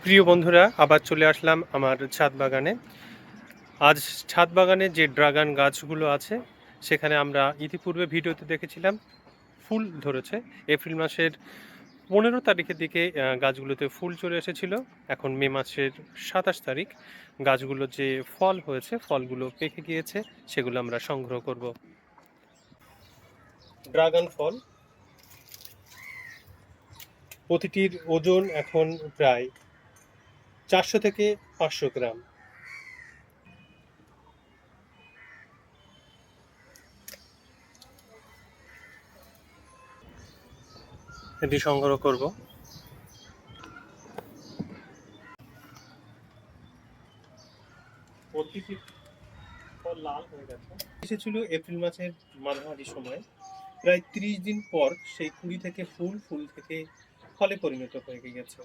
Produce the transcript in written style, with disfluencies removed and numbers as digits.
প্রিয় বন্ধুরা, আবার চলে আসলাম আমার ছাদ বাগানে। আজ ছাদ বাগানে যে ড্রাগন গাছগুলো আছে সেখানে আমরা ইতিপূর্বে ভিডিওতে দেখেছিলাম ফুল ধরেছে। এপ্রিল মাসের 15 তারিখের দিকে গাছগুলোতে ফুল চলে এসেছিল। এখন মে মাসের 27 তারিখ গাছগুলো যে ফল হয়েছে, ফলগুলো পেকে গিয়েছে, সেগুলো আমরা সংগ্রহ করব। ড্রাগন ফল প্রতিটির ওজন এখন প্রায় 400 থেকে 500 গ্রাম। এটি সংগ্রহ করব। প্রতিটি ফল লাল হয়ে গেছে। এসেছিল এপ্রিল মাসের মাঝামাঝি সময়। প্রায় 30 দিন পর সেই কুড়ি থেকে ফুল, ফুল থেকে ফলে পরিণত হয়ে গেছে।